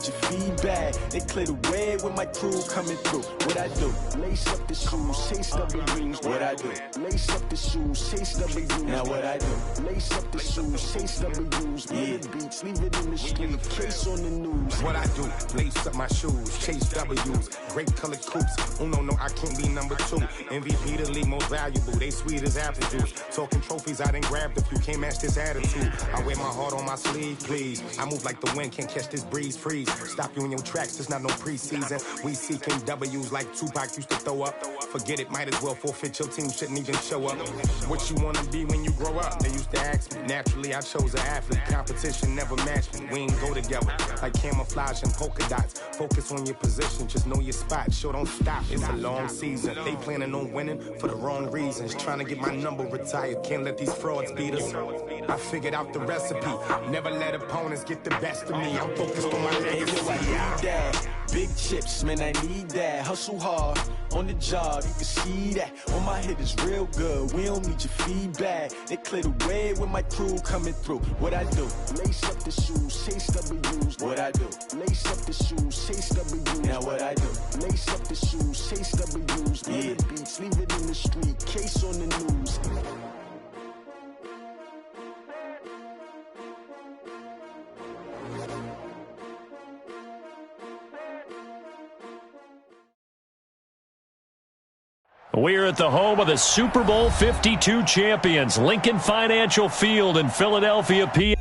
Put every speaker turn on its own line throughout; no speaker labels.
need your feedback. They clear the way when my crew coming through. What I do? Lace up the shoes, chase W's. What I do? Lace up the shoes, chase W's. Now what I do? Lace up the shoes, chase W's. Yeah. Beats, leave it in the street, case on the news.
What I do? Lace up my shoes, chase W's. Great colored coops. Oh no, I can't be number 2. MVP the league most valuable. They sweet as apple juice. Talking trophies, I done grabbed a few. Can't match this attitude. I wear my heart on my sleeve, please. I move like the wind, can't catch this breeze, freeze. Stop you in your tracks, it's not no preseason. We seeking W's like Tupac used to throw up. Forget it, might as well forfeit. Your team shouldn't even show up. What you wanna be when you grow up? They used to ask me. Naturally, I chose an athlete. Competition never matched me. We ain't go together like camouflage and polka dots. Focus on your position, just know your spot. Sure, don't stop. It's a long season. They planning on winning for the wrong reasons. Trying to get my number retired. Can't let these frauds beat us. I figured out the recipe. Never let opponents get the best of me. I'm focused on my legacy.
Big chips, man, I need that. Hustle hard on the job, you can see that. On my head is real good, we don't need your feedback. They clear the way when my crew coming through. What I do? Lace up the shoes, chase W's. What I do? Lace up the shoes, chase W's. Now what I do? Lace up the shoes, chase W's. Yeah. Beats, leave it in the street, case on the news.
We're at the home of the Super Bowl 52 champions, Lincoln Financial Field in Philadelphia, PA.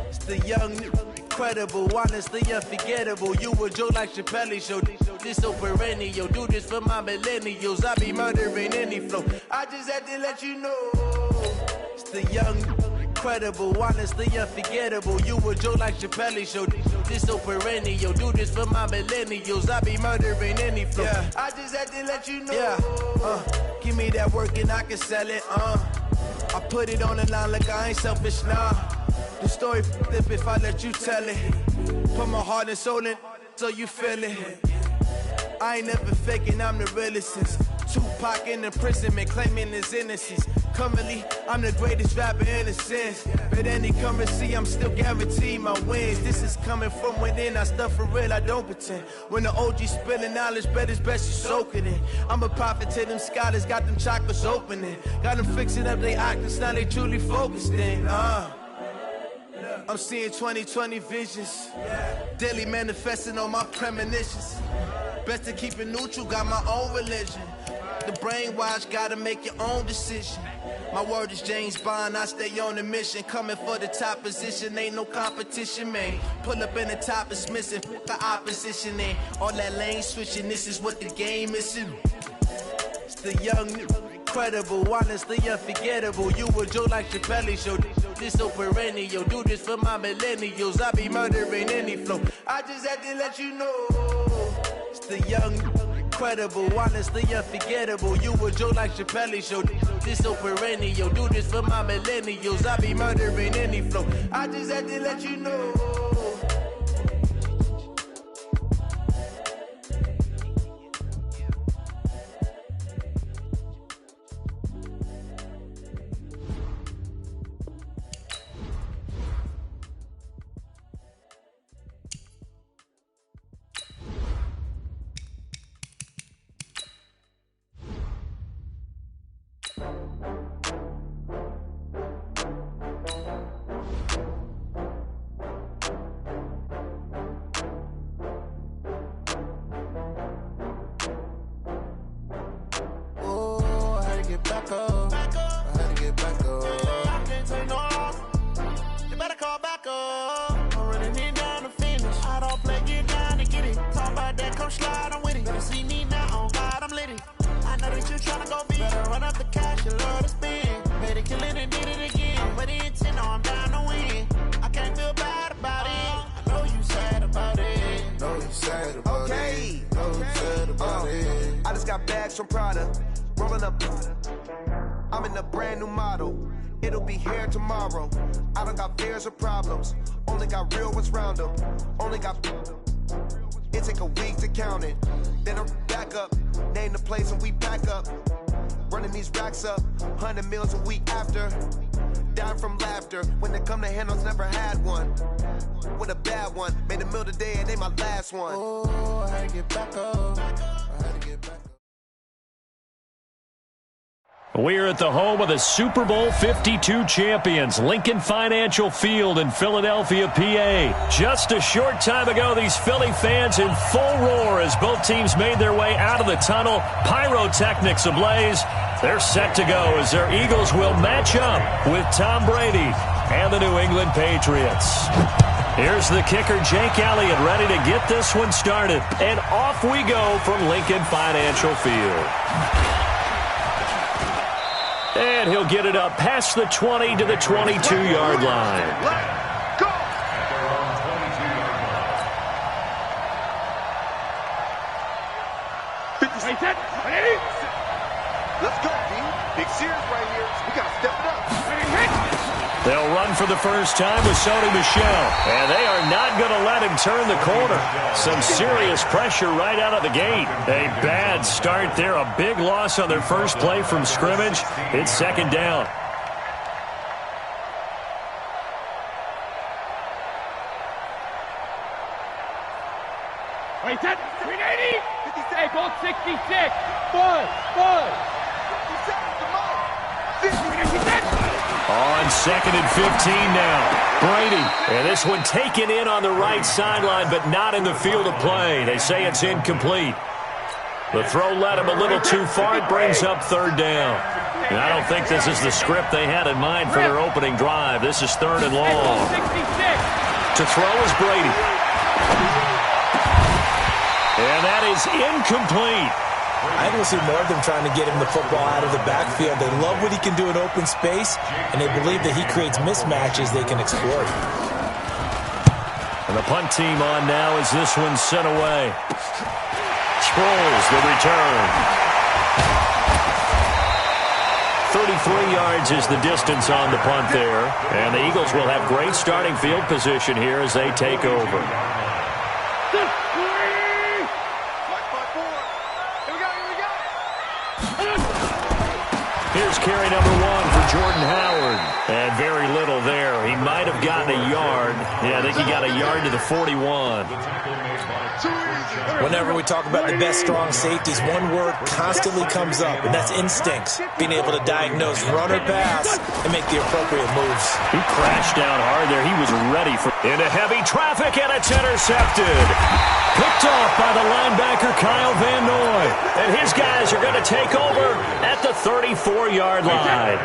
It's the young, incredible, honestly unforgettable. You a joke like Chappelle Show. This so perennial, do this for my millennials. I be murdering any flow. I just had to let you know. It's the young, incredible, honestly unforgettable. You a joke like Chappelle Show. This so perennial, do this for my millennials. I be murdering any flow. Yeah. I just had to let you know. Yeah. Give me that work and I can sell it. I put it on the line like I ain't selfish, nah. The story flip if I let you tell it. Put my heart and soul in so you feel it. I ain't never faking, I'm the realest since Tupac in imprisonment, claiming his innocence. Currently, I'm the greatest rapper in a sense. But any currency, I'm still guaranteed my wins. This is coming from within, I stuff for real, I don't pretend. When the OG spilling knowledge, bet it's best you soak it in. I'm a prophet to them scholars, got them chakras opening. Got them fixing up their octaves, now they truly focused in. I'm seeing 2020 visions. Daily manifesting on my premonitions. Best to keep it neutral, got my own religion. The brainwash, gotta make your own decision. My word is James Bond, I stay on a mission. Coming for the top position, ain't no competition, man. Pull up in the top, it's missing, the opposition in. All that lane switching, this is what the game is. It's the young, incredible, honestly unforgettable. You a joke like Chappelle Show. This so perennial, do this for my millennials. I be murdering any flow. I just had to let you know. It's the young, incredible, honestly unforgettable. You a joke like Chappelle Show. This so perennial, do this for my millennials. I be murdering any flow. I just had to let you know.
It'll be here tomorrow. I don't got fears or problems. Only got real ones round them. Only got. It take a week to count it. Then I'm back up. Name the place and we pack up. Running these racks up. 100 meals a week after. Dying from laughter. When they come to handles, never had one. With a bad one. Made a meal today and they my last one. Oh, I had to get back up. I had to get back up.
We're at the home of the Super Bowl 52 champions, Lincoln Financial Field in Philadelphia, PA. Just a short time ago, these Philly fans in full roar as both teams made their way out of the tunnel. Pyrotechnics ablaze. They're set to go as their Eagles will match up with Tom Brady and the New England Patriots. Here's the kicker, Jake Elliott, ready to get this one started. And off we go from Lincoln Financial Field. And he'll get it up past the 20 to the 22-yard line.
Let's go! Let's go, D. Big Sears right here. We got to step it up.
They'll run for the first time with Sony Michel. And they are not going to let him turn the corner. Some serious pressure right out of the gate. A bad start there. A big loss on their first play from scrimmage. It's second down.
Wait, that 380? Hey, both 66. Bud.
57, come on. 50.
On second and 15 now. Brady. And this one taken in on the right sideline, but not in the field of play. They say it's incomplete. The throw led him a little too far. It brings up third down. And I don't think this is the script they had in mind for their opening drive. This is third and long. To throw is Brady. And that is incomplete.
I don't see more of them trying to get him the football out of the backfield. They love what he can do in open space, and they believe that he creates mismatches they can exploit.
And the punt team on now as this one's sent away. Sproles the return. 33 yards is the distance on the punt there. And the Eagles will have great starting field position here as they take over. Here's carry number 1 for Jordan Howard. And very little there. He might have gotten a yard. Yeah, I think he got a yard to the 41.
Whenever we talk about the best strong safeties, one word constantly comes up, and that's instincts. Being able to diagnose run or pass and make the appropriate moves.
He crashed down hard there. He was ready for into heavy traffic, and it's intercepted. Picked off by the linebacker Kyle Van Noy. And his guys are going to take over at the 34-yard line.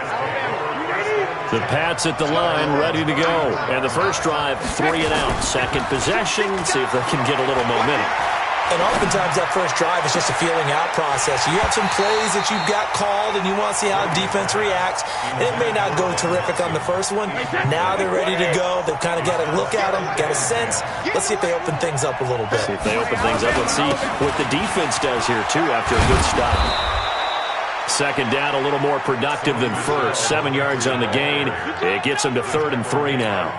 The Pats at the line, ready to go. And the first drive, 3 and out. Second possession, see if they can get a little momentum.
And oftentimes that first drive is just a feeling out process. You have some plays that you've got called and you want to see how defense reacts. And it may not go terrific on the first one. Now they're ready to go. They've kind of got to look at them, get a sense. Let's see if they open things up a little bit.
See if they open things up. Let's see what the defense does here, too, after a good stop. Second down, a little more productive than first. 7 yards on the gain. It gets them to 3rd and 3 now.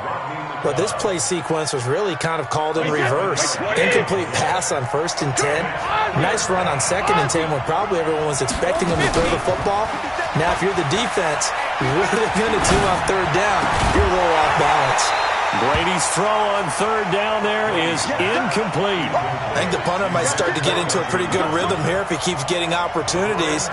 But this play sequence was really kind of called in reverse. Incomplete pass on 1st and 10. Nice run on 2nd and 10 when probably everyone was expecting him to throw the football. Now, if you're the defense, what are they going to do on 3rd down? You're a little off balance.
Brady's throw on 3rd down there is incomplete.
I think the punter might start to get into a pretty good rhythm here if he keeps getting opportunities.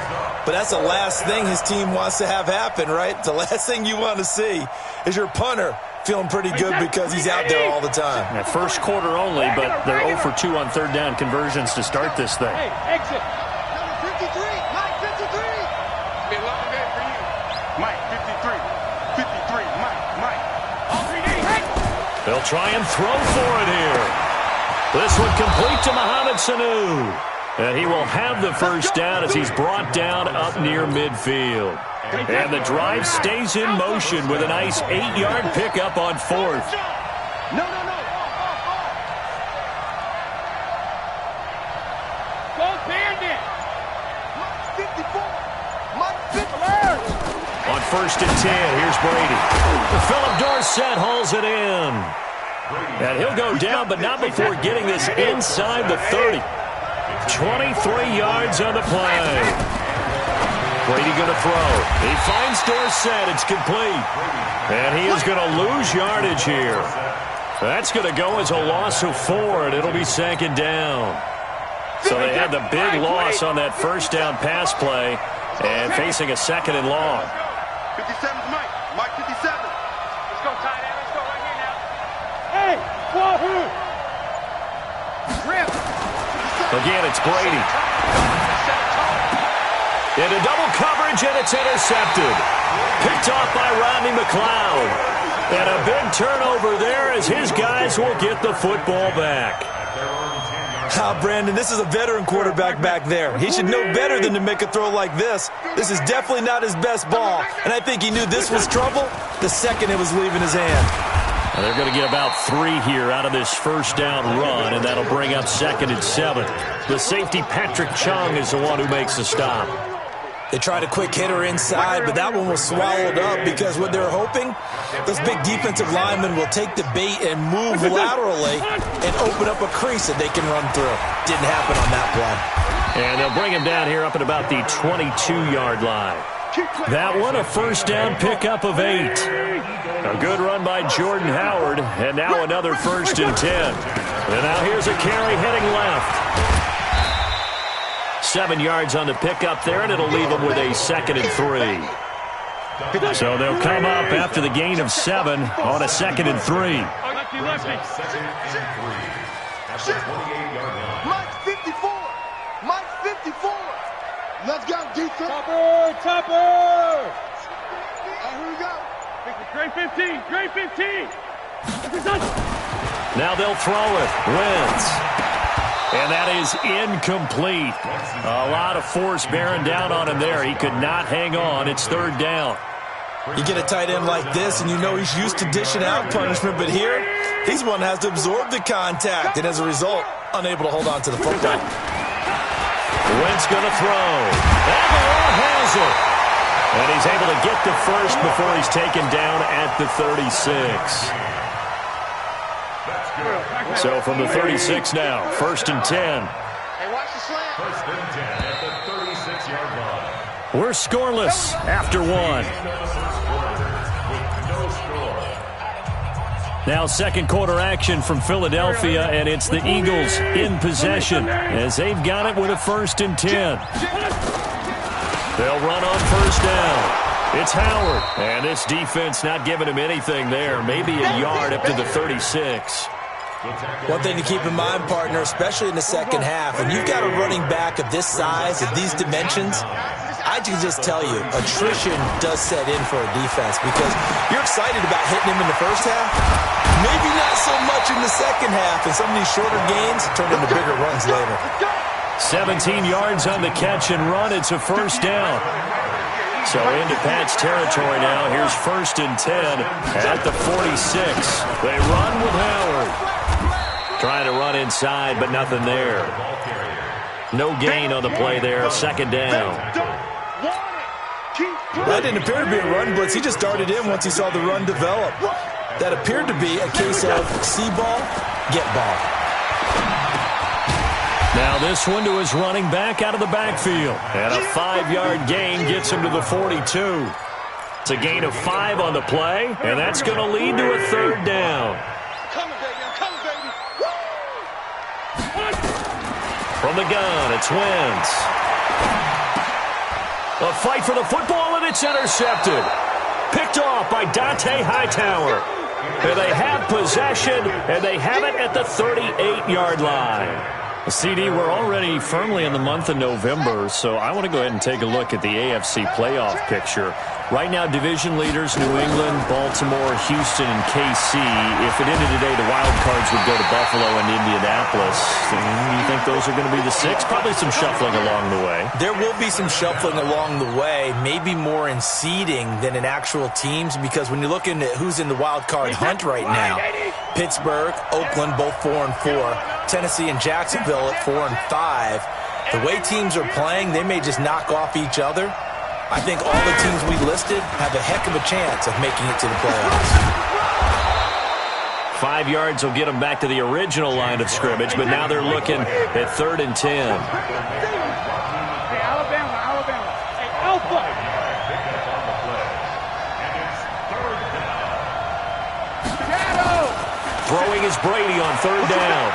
But that's the last thing his team wants to have happen, right? The last thing you want to see is your punter feeling pretty good because he's out there all the time.
That first quarter only, but they're 0 for 2 on 3rd down conversions to start this thing.
Hey, exit.
Number 53, Mike 53. Be a long day for you. Mike 53. 53, Mike.
All 380.
They'll try and throw for it here. This one complete to Mohamed Sanu. And he will have the first down as he's brought down up near midfield. And the drive stays in motion with a nice 8-yard pickup on 4th.
No. Go Bandit.
Mike 54. Mike 54.
On first and 10. Here's Brady. Philip Dorsett hauls it in. And he'll go down, but not before getting this inside the 30. 23 yards on the play. Brady going to throw. He finds Dorsett. It's complete. And he is going to lose yardage here. That's going to go as a loss of 4, and it'll be second down. So they had the big loss on that first down pass play and facing a second and long.
57's Mike. Mike 57.
Let's go, tight end. Let's go right here now. Hey, wahoo! Rip.
Again, it's Brady. Into double coverage, and it's intercepted. Picked off by Rodney McLeod. And a big turnover there as his guys will get the football back.
Brandon, this is a veteran quarterback back there. He should know better than to make a throw like this. This is definitely not his best ball. And I think he knew this was trouble the second it was leaving his hand.
Well, they're going to get about 3 here out of this first down run, and that'll bring up second and 7. The safety, Patrick Chung, is the one who makes the stop.
They tried a quick hitter inside, but that one was swallowed up because what they're hoping, those big defensive linemen will take the bait and move laterally and open up a crease that they can run through. Didn't happen on that play.
And they'll bring him down here up at about the 22-yard line. That one, a first down pickup of 8. A good run by Jordan Howard, and now another first and 10. And now here's a carry heading left. 7 yards on the pickup there, and it'll leave them with a second and 3. So they'll come up after the gain of 7 on a second and 3.
Mike 54. Mike 54. Let's go, defense.
Topper!
Here we go.
Great 15, great 15.
Now they'll throw it. Wentz. And that is incomplete. A lot of force bearing down on him there. He could not hang on. It's third down.
You get a tight end like this, and you know he's used to dishing out punishment, but here, he's one that has to absorb the contact, and as a result, unable to hold on to the football.
Wentz going to throw. Aguilar has it. And he's able to get the first before he's taken down at the 36. So from the 36 now, first and 10.
Hey, watch the slant.
First and 10 at the 36-yard line.
We're scoreless after 1. Now second quarter action from Philadelphia, and it's the Eagles in possession as they've got it with a first and 10. They'll run on first down. It's Howard, and this defense not giving him anything there, maybe a yard up to the 36.
One thing to keep in mind, partner, especially in the second half, when you've got a running back of this size, of these dimensions, I can just tell you, attrition does set in for a defense because you're excited about hitting him in the first half, maybe not so much in the second half, and some of these shorter gains turn into bigger runs later.
17 yards on the catch and run. It's a first down. So into Pat's territory now. Here's first and 10 at the 46. They run with Howard. Trying to run inside, but nothing there. No gain on the play there. Second down.
That didn't appear to be a run blitz. He just darted in once he saw the run develop. That appeared to be a case of see ball, get ball.
Now this one to his running back out of the backfield. And a 5-yard gain gets him to the 42. It's a gain of 5 on the play, and that's going to lead to a third down. From the gun, it's Wentz. A fight for the football, and it's intercepted. Picked off by Dante Hightower. And they have possession, and they have it at the 38-yard line. CD, we're already firmly in the month of November, so I want to go ahead and take a look at the AFC playoff picture. Right now, division leaders, New England, Baltimore, Houston, and KC. If it ended today, the wild cards would go to Buffalo and Indianapolis. You think those are going to be the 6? Probably some shuffling along the way.
There will be some shuffling along the way, maybe more in seeding than in actual teams, because when you're looking at who's in the wild card hunt right now, Pittsburgh, Oakland, both 4-4. Tennessee and Jacksonville at 4-5. The way teams are playing, they may just knock off each other. I think all the teams we listed have a heck of a chance of making it to the playoffs.
5 yards will get them back to the original line of scrimmage, but now they're looking at 3rd and 10.
Hey, Alabama. Hey, Alpha.
Throwing is Brady on 3rd down.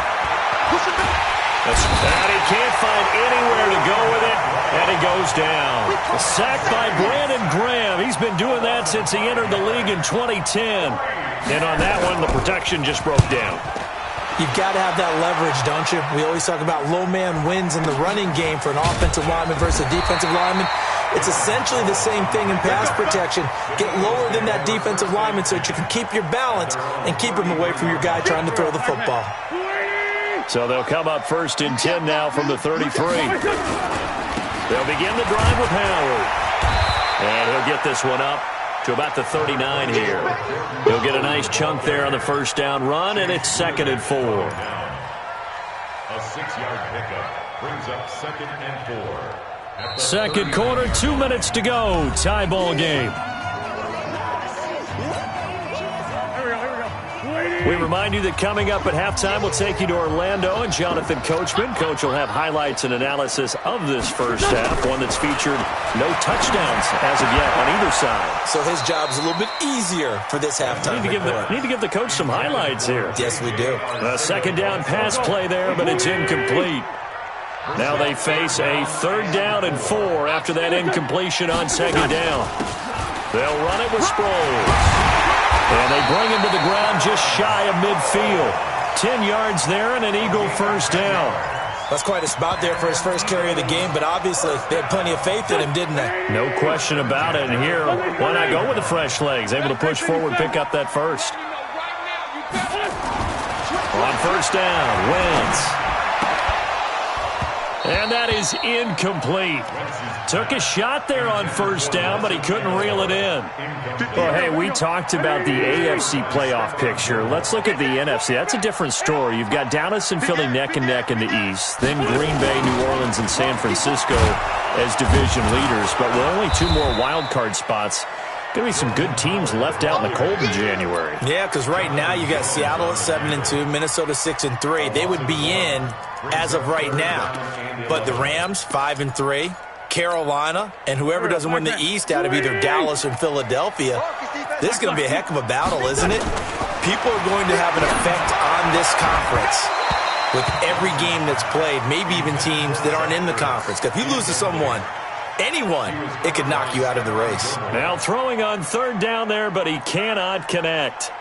And he can't find anywhere to go with it, and he goes down. A sack by Brandon Graham. He's been doing that since he entered the league in 2010. And on that one, the protection just broke down.
You've got to have that leverage, don't you? We always talk about low man wins in the running game for an offensive lineman versus a defensive lineman. It's essentially the same thing in pass protection. Get lower than that defensive lineman so that you can keep your balance and keep him away from your guy trying to throw the football.
So they'll come up 1st and 10 now from the 33. They'll begin the drive with Howard. And he'll get this one up to about the 39 here. He'll get a nice chunk there on the 1st down run, and it's 2nd and 4.
A 6-yard pickup brings up 2nd and 4.
Second quarter, 2 minutes to go. Tie ball game. We remind you that coming up at halftime, we'll take you to Orlando and Jonathan Coachman. Coach will have highlights and analysis of this first half, one that's featured no touchdowns as of yet on either side.
So his job's a little bit easier for this halftime.
Need to give the coach some highlights here.
Yes, we do.
A 2nd down pass play there, but it's incomplete. Now they face a 3rd down and 4 after that incompletion on 2nd down. They'll run it with Sproles. And they bring him to the ground just shy of midfield. 10 yards there and an Eagle 1st down.
That's quite a spot there for his first carry of the game, but obviously they had plenty of faith in him, didn't they?
No question about it. And here, why not go with the fresh legs? Able to push forward, pick up that first. On 1st down, Wentz. And that is incomplete. Took a shot there on 1st down, but he couldn't reel it in. Well, hey, we talked about the AFC playoff picture. Let's look at the NFC. That's a different story. You've got Dallas and Philly neck and neck in the East. Then Green Bay, New Orleans, and San Francisco as division leaders. But with only 2 more wild card spots, going to be some good teams left out in the cold in January.
Yeah, because right now you got Seattle at 7-2, Minnesota 6-3. They would be in as of right now. But the Rams 5-3, Carolina, and whoever doesn't win the East out of either Dallas or Philadelphia, this is going to be a heck of a battle, isn't it? People are going to have an effect on this conference with every game that's played, maybe even teams that aren't in the conference. Because if you lose to someone, anyone, it could knock you out of the race.
Now throwing on 3rd down there, but he cannot connect.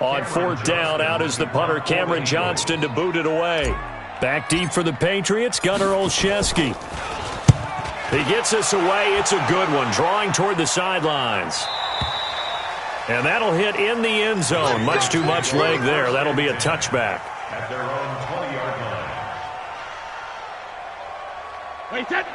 On 4th down, out is the punter, Cameron Johnston, to boot it away. Back deep for the Patriots, Gunnar Olszewski. He gets us away. It's a good one, drawing toward the sidelines. And that'll hit in the end zone. Much too much leg there. That'll be a touchback.
At their own 20-yard line.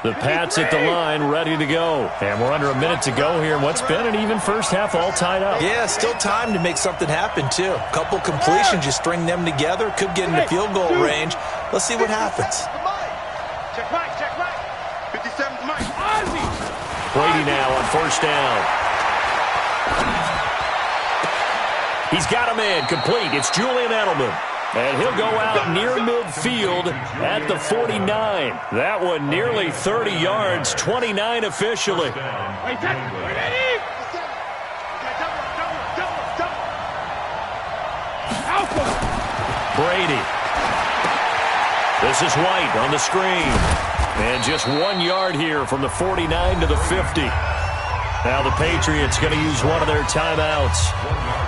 The Pats at the line, ready to go. And we're under a minute to go here. What's been an even first half, all tied up.
Yeah, still time to make something happen, too. A couple completions, you string them together. Could get into field goal range. Let's see what happens.
Check right. 57's Mike.
Brady now on 1st down. He's got a man complete. It's Julian Edelman. And he'll go out near midfield at the 49. That one nearly 30 yards, 29 officially. Brady. This is White on the screen. And just 1 yard here from the 49 to the 50. Now the Patriots going to use one of their timeouts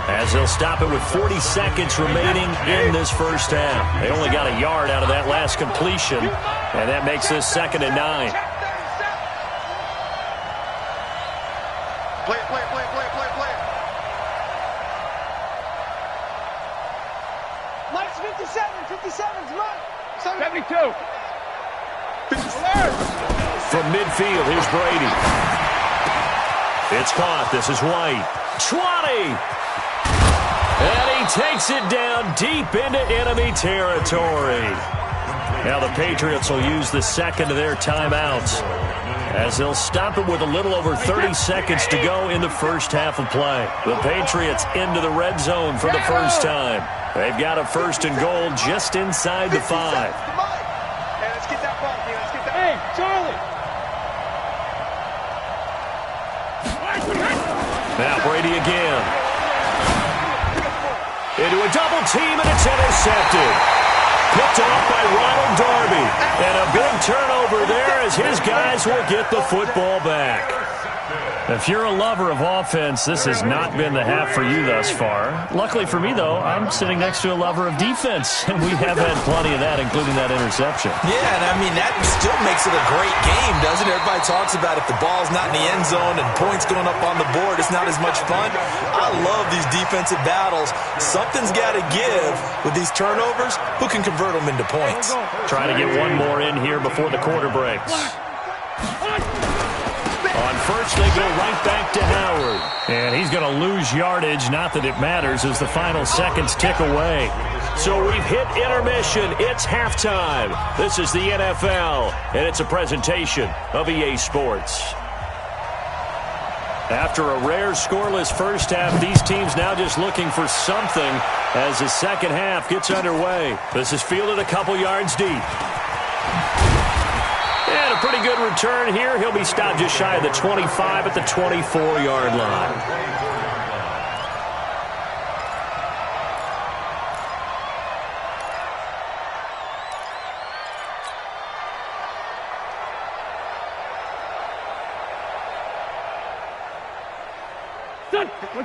as they'll stop it with 40 seconds remaining in this first half. They only got a yard out of that last completion, and that makes this 2nd and 9.
Play. Mike's 57's Mike.
72.
From midfield, here's Brady. It's caught. This is White. 20. And he takes it down deep into enemy territory. Now the Patriots will use the second of their timeouts. as they'll stop it with a little over 30 seconds to go in the first half of play. The Patriots into the red zone for the first time. They've got a first and goal just inside the 5.
Hey, let's get that ball, man. Let's get that. Hey, Charlie.
Now Brady again. Into a double team, and it's intercepted. Picked off by Ronald Darby. And a big turnover there as his guys will get the football back. If you're a lover of offense, this has not been the half for you thus far. Luckily for me, though, I'm sitting next to a lover of defense, and we have had plenty of that, including that interception.
Yeah, and I mean, that still makes it a great game, doesn't it? Everybody talks about if the ball's not in the end zone and points going up on the board, it's not as much fun. I love these defensive battles. Something's got to give with these turnovers. Who can convert them into points?
Trying to get one more in here before the quarter breaks. On first, they go right back to Howard. And he's going to lose yardage, not that it matters, as the final seconds tick away. So we've hit intermission. It's halftime. This is the NFL, and it's a presentation of EA Sports. After a rare scoreless first half, these teams now just looking for something as the second half gets underway. This is fielded a couple yards deep. And a pretty good return here. He'll be stopped just shy of the 25 at the 24-yard line.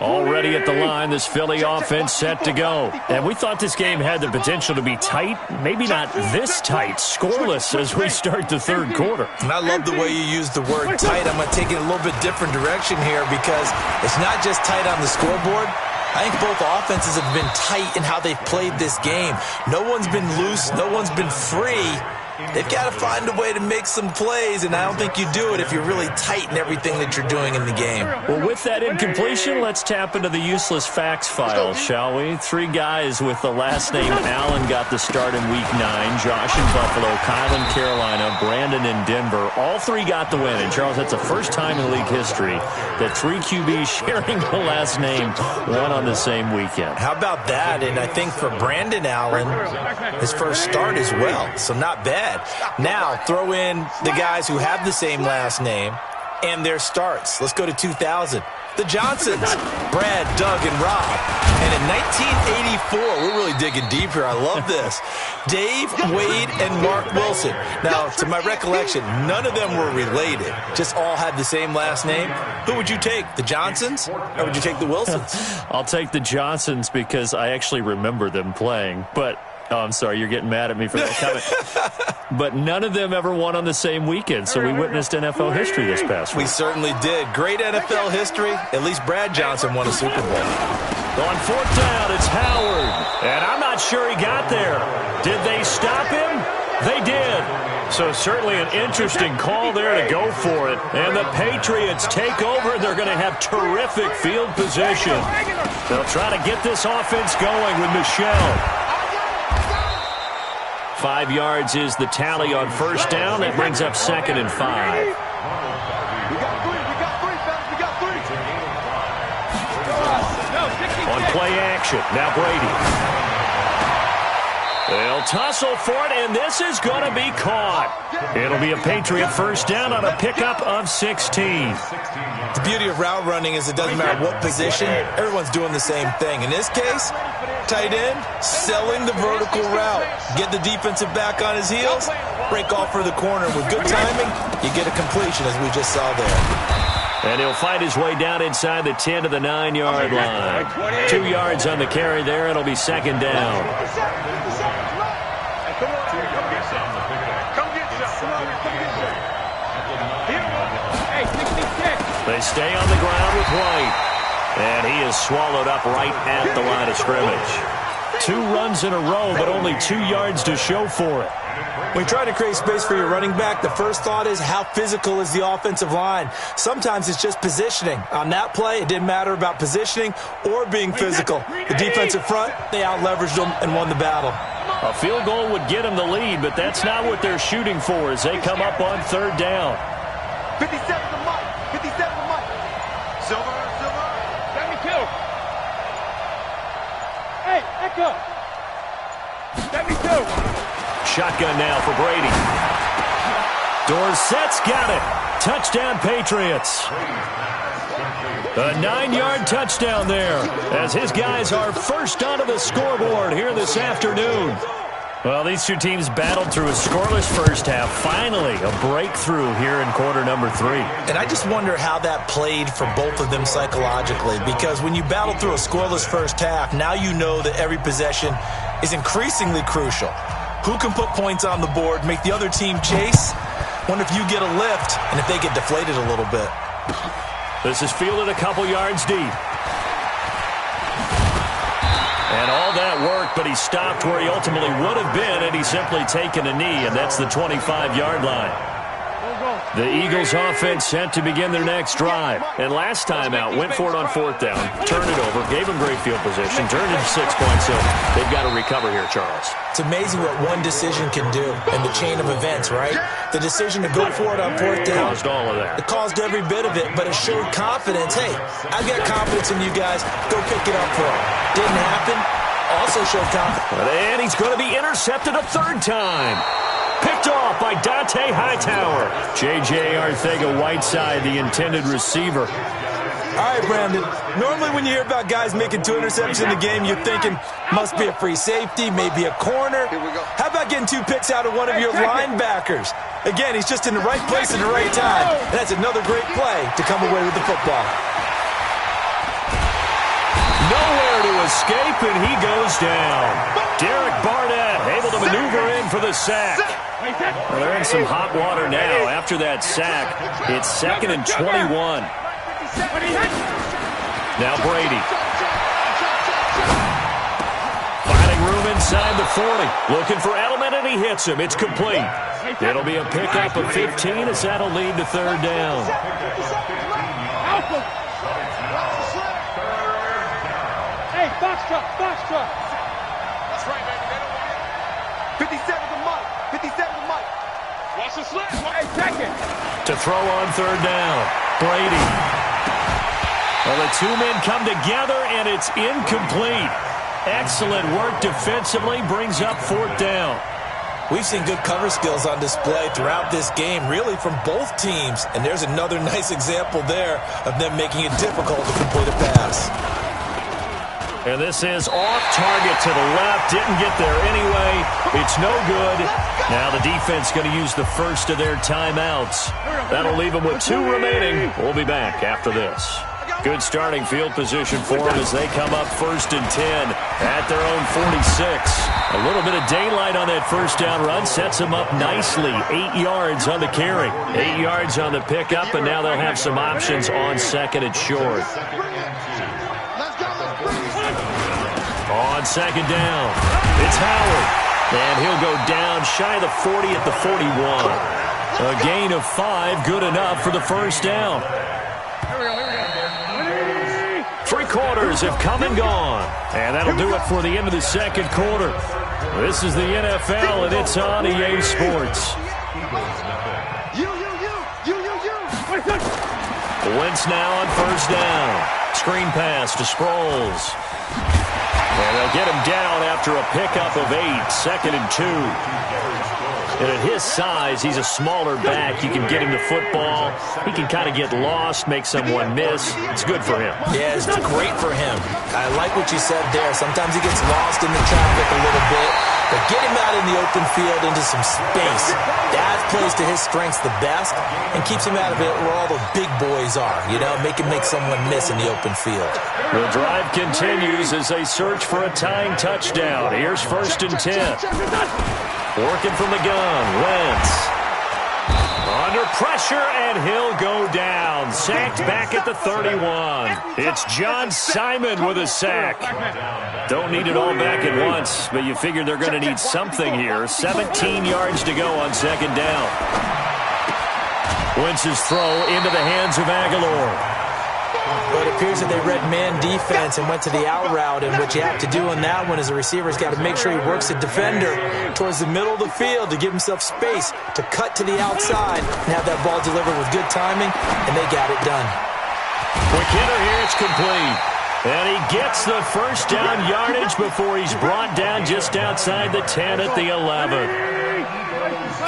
Already at the line, this Philly offense set to go. And we thought this game had the potential to be tight, maybe not this tight, scoreless as we start the third quarter.
And I love the way you use the word tight. I'm going to take it a little bit different direction here because it's not just tight on the scoreboard. I think both offenses have been tight in how they've played this game. No one's been loose. No one's been free. They've got to find a way to make some plays, and I don't think you do it if you're really tight in everything that you're doing in the game.
Well, with that incompletion, let's tap into the useless facts file, shall we? 3 guys with the last name Allen got the start in Week 9. Josh in Buffalo, Kyle in Carolina, Brandon in Denver. All 3 got the win. And, Charles, that's the first time in league history that 3 QBs sharing the last name won on the same weekend.
How about that? And I think for Brandon Allen, his first start as well, so not bad. Now, throw in the guys who have the same last name and their starts. Let's go to 2000. The Johnsons, Brad, Doug, and Rob. And in 1984, we're really digging deep here. I love this. Dave, Wade, and Mark Wilson. Now, to my recollection, none of them were related. Just all had the same last name. Who would you take, the Johnsons, or would you take the Wilsons?
I'll take the Johnsons because I actually remember them playing, but... Oh, I'm sorry, you're getting mad at me for that comment. But none of them ever won on the same weekend, so we witnessed NFL history this past week.
We certainly did. Great NFL history. At least Brad Johnson won a Super Bowl.
On fourth down, it's Howard. And I'm not sure he got there. Did they stop him? They did. So certainly an interesting call there to go for it. And the Patriots take over. They're going to have terrific field position. They'll try to get this offense going with Michelle. 5 yards is the tally on first down. That brings up 2nd and 5.
We got 3.
On play action, now Brady. They'll tussle for it, and this is going to be caught. It'll be a Patriot first down on a pickup of 16.
The beauty of route running is it doesn't matter what position, everyone's doing the same thing. In this case, tight end, selling the vertical route. Get the defensive back on his heels, break off for the corner. With good timing, you get a completion, as we just saw there.
And he'll fight his way down inside the 10 to the 9-yard line. 2 yards on the carry there. It'll be 2nd down. They stay on the ground with White. And he is swallowed up right at the line of scrimmage. 2 runs in a row, but only 2 yards to show for it.
When you try to create space for your running back, the first thought is how physical is the offensive line. Sometimes it's just positioning. On that play, it didn't matter about positioning or being physical. The defensive front, they out-leveraged them and won the battle.
A field goal would get them the lead, but that's not what they're shooting for as they come up on 3rd down.
57 to Mike. 57 to Mike.
Silver. Let me kill. Hey, Echo. Let me kill.
Shotgun now for Brady. Dorsett's got it. Touchdown, Patriots. A 9-yard touchdown there as his guys are first onto the scoreboard here this afternoon. Well, these two teams battled through a scoreless first half. Finally, a breakthrough here in quarter number 3.
And I just wonder how that played for both of them psychologically, because when you battle through a scoreless first half, now you know that every possession is increasingly crucial. Who can put points on the board, make the other team chase? Wonder if you get a lift and if they get deflated a little bit.
This is fielded a couple yards deep. And all that work, but he stopped where he ultimately would have been had he simply taken a knee, and that's the 25-yard line. The Eagles offense set to begin their next drive. And last time out, went for it on 4th down, turned it over, gave him great field position, turned it to 6 points. So they've got to recover here, Charles.
It's amazing what one decision can do in the chain of events, right? The decision to go for it on 4th down.
Caused all of that.
It caused every bit of it, but it showed confidence. Hey, I've got confidence in you guys. Go pick it up for him. Didn't happen. Also showed confidence.
And he's going to be intercepted a 3rd time. Picked off by Dante Hightower. J.J. Arcega-Whiteside, the intended receiver.
All right, Brandon. Normally when you hear about guys making 2 interceptions in the game, you're thinking, must be a free safety, maybe a corner.
Here we go.
How about getting 2 picks out of one of your linebackers? Again, he's just in the right place at the right time. And that's another great play to come away with the football.
Nowhere to escape, and he goes down. Derek Barnett able to maneuver in for the sack. Well, they're in some hot water now. After that sack, it's 2nd and 21. Now Brady. Finding room inside the 40. Looking for Edelman, and he hits him. It's complete. It'll be a pickup of 15 as that'll lead to 3rd down.
Hey, box truck. That's right, baby. They don't want it.
57 to Mike. 57 to Mike.
Watch the slip. Hey, check it.
To throw on 3rd down. Brady. Well, the 2 men come together, and it's incomplete. Excellent work defensively brings up 4th down.
We've seen good cover skills on display throughout this game, really from both teams. And there's another nice example there of them making it difficult to complete a pass.
And this is off target to the left. Didn't get there anyway. It's no good. Now the defense going to use the first of their timeouts. That'll leave them with 2 remaining. We'll be back after this. Good starting field position for them as they come up 1st and 10 at their own 46. A little bit of daylight on that 1st down run sets them up nicely. 8 yards on the carry, 8 yards on the pickup, and now they'll have some options on 2nd and short. On 2nd down, it's Howard. And he'll go down shy of the 40 at the 41. A gain of 5, good enough for the 1st down. 3 quarters have come and gone. And that'll do it for the end of the 2nd quarter. This is the NFL, and it's on EA Sports. Wentz now on 1st down. Screen pass to Sproles. And they'll get him down after a pickup of 8, 2nd and 2. And at his size, he's a smaller back. You can get him the football. He can kind of get lost, make someone miss. It's good for him.
Yeah, it's great for him. I like what you said there. Sometimes he gets lost in the traffic a little bit. But get him out in the open field into some space. That plays to his strengths the best and keeps him out of it where all the big boys are. You know, make someone miss in the open field.
The drive continues as they search for a tying touchdown. Here's 1st and 10. Working from the gun, Wentz. Under pressure, and he'll go down. Sacked back at the 31. It's John Simon with a sack. Don't need it all back at once, but you figure they're going to need something here. 17 yards to go on 2nd down. Wentz's throw into the hands of Aguilar.
But it appears that they read man defense and went to the out route, and what you have to do on that one is the receiver's got to make sure he works the defender towards the middle of the field to give himself space to cut to the outside and have that ball delivered with good timing, and they got it done.
Quick hitter here, it's complete. And he gets the first down yardage before he's brought down just outside the 10 at the 11.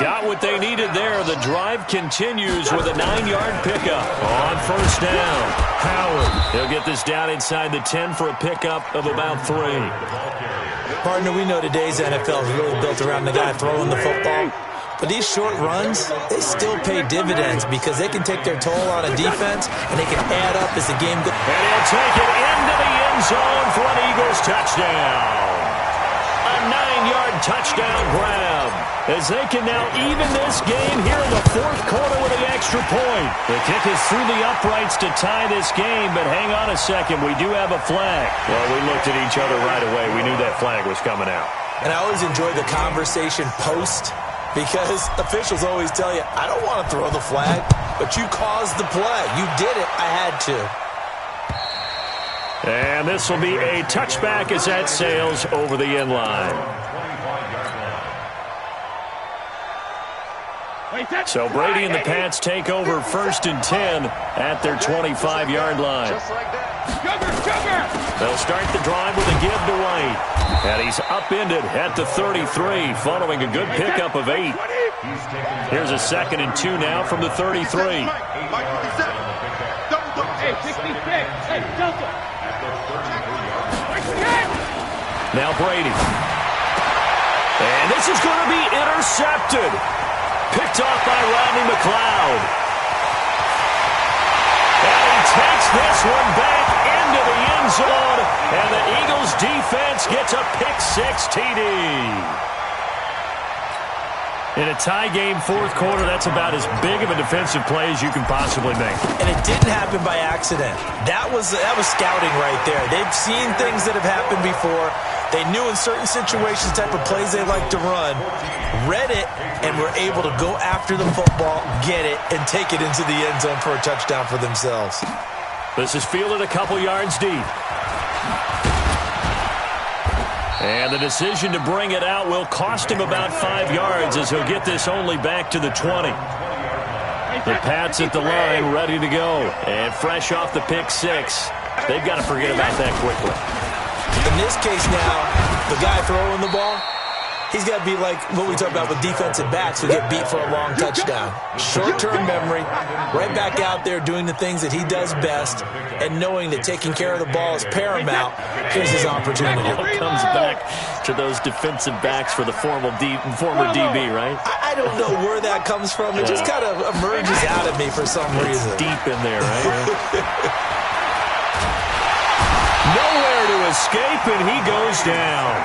Got what they needed there. The drive continues with a 9-yard pickup on first down. Howard, he'll get this down inside the 10 for a pickup of about 3.
Partner, we know today's NFL is really built around the guy throwing the football. But these short runs, they still pay dividends because they can take their toll on a defense and they can add up as the game goes.
And he'll take it into the end zone for an Eagles touchdown. A 9-yard touchdown grab as they can now even this game here in the fourth quarter with an extra point. The kick is through the uprights to tie this game, but hang on a second. We do have a flag. Well, we looked at each other right away. We knew that flag was coming out.
And I always enjoy the conversation post because officials always tell you, I don't want to throw the flag, but you caused the play. You did it. I had to.
And this will be a touchback as that sails over the end line. So Brady and the Pats take over 1st and 10 at their 25-yard line. They'll start the drive with a give to White. And he's upended at the 33 following a good pickup of 8. Here's a 2nd and 2 now from the 33.
Hey, 66. Hey, Delta.
Now Brady. And this is going to be intercepted. Picked off by Rodney McLeod. And he takes this one back into the end zone. And the Eagles defense gets a pick-6 TD. In a tie game, fourth quarter, that's about as big of a defensive play as you can possibly make.
And it didn't happen by accident. That was scouting right there. They've seen things that have happened before. They knew in certain situations the type of plays they like to run, read it, and were able to go after the football, get it, and take it into the end zone for a touchdown for themselves.
This is fielded a couple yards deep. And the decision to bring it out will cost him about 5 yards as he'll get this only back to the 20. The Pats at the line ready to go. And fresh off the pick-6. They've got to forget about that quickly.
In this case now, the guy throwing the ball, he's got to be like what we talk about with defensive backs who get beat for a long touchdown. Short-term memory, right back out there doing the things that he does best, and knowing that taking care of the ball is paramount. Here's his opportunity.
It comes back to those defensive backs for the former DB, right?
I don't know where that comes from. It just kind of emerges out of me for some reason.
It's deep in there, right? Nowhere to escape, and he goes down.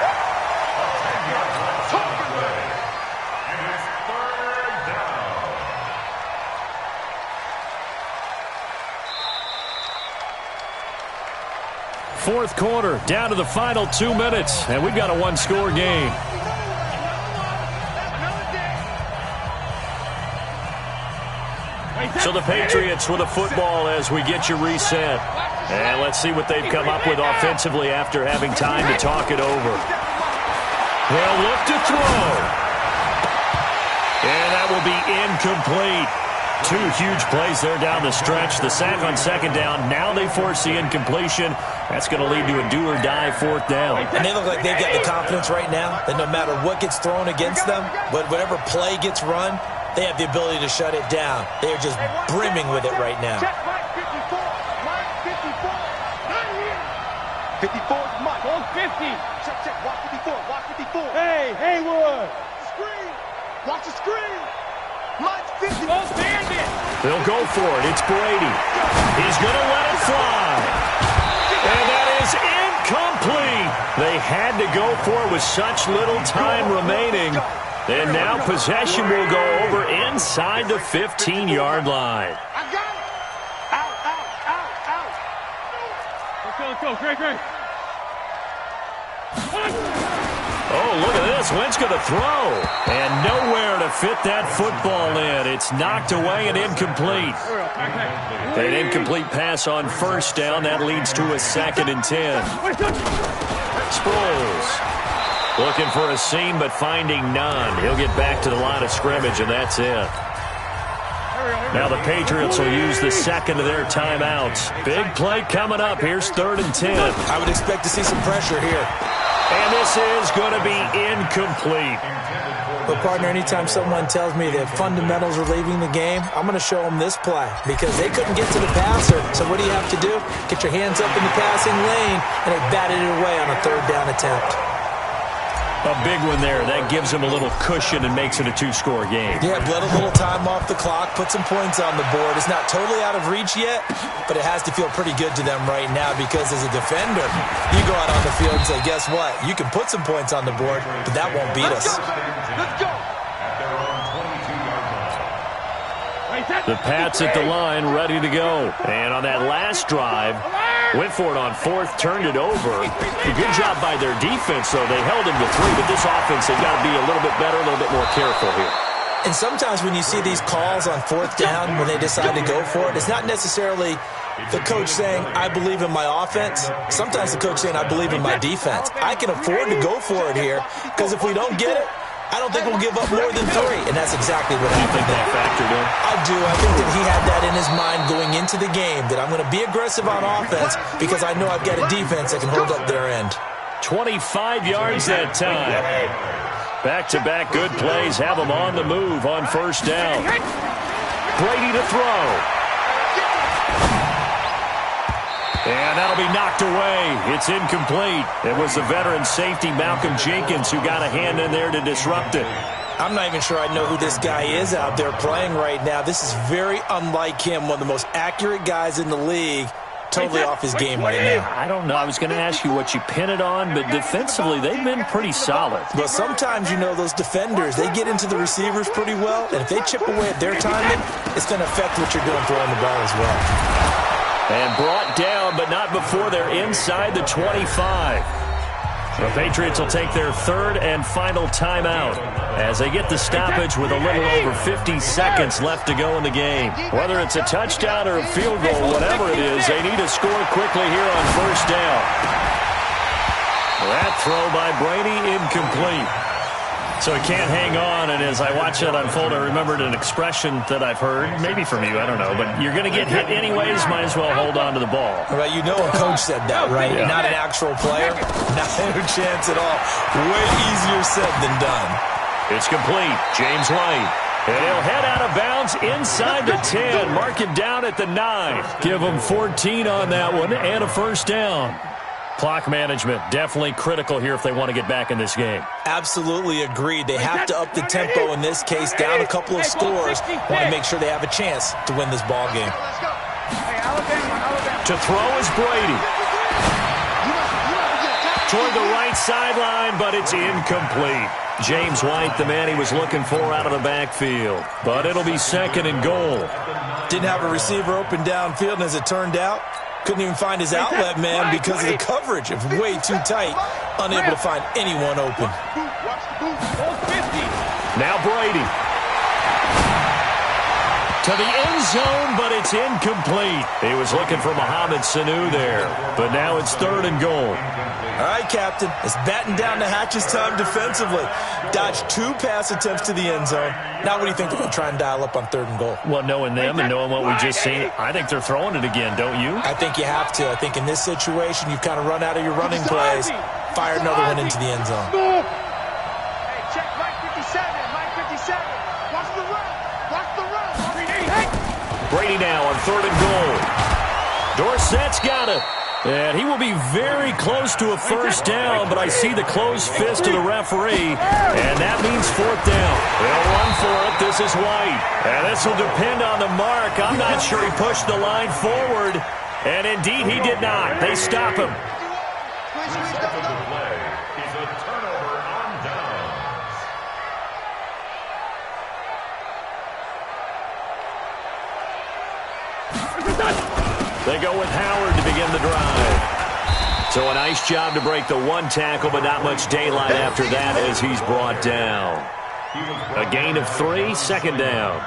Fourth quarter, down to the final 2 minutes, and we've got a one-score game. So the Patriots with a football as we get you reset. And let's see what they've come up with offensively after having time to talk it over. They'll look to throw. And that will be incomplete. 2 huge plays there down the stretch. The sack on 2nd down. Now they force the incompletion. That's going to lead to a do-or-die 4th down.
And they look like they've got the confidence right now that no matter what gets thrown against them, whatever play gets run, they have the ability to shut it down. They are just brimming with it right now.
54 is Mike.
Goal 50.
Check. Watch 54. Watch 54.
Hey, Haywood.
Screen. Watch the screen. Mike's 50.
Go Bandit.
They'll go for it. It's Brady. He's going to let it fly. And that is incomplete. They had to go for it with such little time remaining. And now possession will go over inside the 15-yard line.
I got it. Out.
Let's go. Great.
Oh, look at this. Wentz going to throw. And nowhere to fit that football in. It's knocked away and incomplete. An incomplete pass on first down. That leads to a 2nd and 10. Sproles looking for a seam, but finding none. He'll get back to the line of scrimmage, and that's it. Now the Patriots will use the second of their timeouts. Big play coming up. Here's 3rd and 10.
I would expect to see some pressure here.
And this is going to be incomplete.
But, partner, anytime someone tells me that fundamentals are leaving the game, I'm going to show them this play because they couldn't get to the passer. So what do you have to do? Get your hands up in the passing lane, and they batted it away on a 3rd down attempt.
A big one there. That gives them a little cushion and makes it a 2-score game.
Yeah, bled a little time off the clock, put some points on the board. It's not totally out of reach yet, but it has to feel pretty good to them right now because as a defender, you go out on the field and say, guess what? You can put some points on the board, but that won't beat us.
Let's go.
The Pats at the line, ready to go. And on that last drive, went for it on 4th, turned it over. A good job by their defense, though. They held him to 3, but this offense, they've got to be a little bit better, a little bit more careful here.
And sometimes when you see these calls on 4th down, when they decide to go for it, it's not necessarily the coach saying, I believe in my offense. Sometimes the coach saying, I believe in my defense. I can afford to go for it here because if we don't get it, I don't think we'll give up more than 3, and that's exactly what happened there.
Factored in?
I do. I think that he had that in his mind going into the game, that I'm going to be aggressive on offense because I know I've got a defense that can hold up their end.
25 yards that time. Back-to-back good plays have them on the move on 1st down. Brady to throw. And that'll be knocked away. It's incomplete. It was the veteran safety, Malcolm Jenkins, who got a hand in there to disrupt it.
I'm not even sure I know who this guy is out there playing right now. This is very unlike him, one of the most accurate guys in the league. Totally off his game right now.
I don't know. I was going to ask you what you pin it on, but defensively, they've been pretty solid.
Well, sometimes, you know, those defenders, they get into the receivers pretty well, and if they chip away at their timing, it's going to affect what you're doing throwing the ball as well.
And brought down, but not before they're inside the 25. The Patriots will take their 3rd and final timeout as they get the stoppage with a little over 50 seconds left to go in the game. Whether it's a touchdown or a field goal, whatever it is, they need to score quickly here on 1st down. That throw by Brady, incomplete. So he can't hang on, and as I watch that unfold, I remembered an expression that I've heard, maybe from you, I don't know, but you're going to get hit anyways, might as well hold on to the ball.
Well, you know a coach said that, right? Yeah. Not an actual player, not a chance at all. Way easier said than done.
It's complete. James White. And he'll head out of bounds inside the 10. Mark it down at the 9. Give him 14 on that one and a 1st down. Clock management, definitely critical here if they want to get back in this game.
Absolutely agreed. They have to up the tempo in this case, down a couple of scores. Want to make sure they have a chance to win this ball game.
To throw is Brady. Toward the right sideline, but it's incomplete. James White, the man he was looking for out of the backfield. But it'll be 2nd and goal.
Didn't have a receiver open downfield, and as it turned out, couldn't even find his outlet man because of the coverage. It was way too tight, unable to find anyone open.
Now Brady. To the end zone, but it's incomplete. He was looking for Mohamed Sanu there, but now it's 3rd and goal.
All right, Captain. It's batten down the hatches time defensively. Dodged 2 pass attempts to the end zone. Now what do you think they're going to try and dial up on 3rd and goal?
Well, knowing them and knowing what we just seen, I think they're throwing it again, don't you?
I think you have to. I think in this situation, you've kind of run out of your running plays. Fire another one into the end zone.
Hey, check Mike 57. Mike 57. Watch the run. Watch the run.
Brady now on 3rd and goal. Dorsett's got it. And he will be very close to a 1st down, but I see the closed fist of the referee, and that means 4th down. They'll run for it. This is White. And this will depend on the mark. I'm not sure he pushed the line forward, and indeed he did not. They stop him. They go with Howard to begin the drive. So a nice job to break the one tackle, but not much daylight after that as he's brought down. A gain of 3, second down.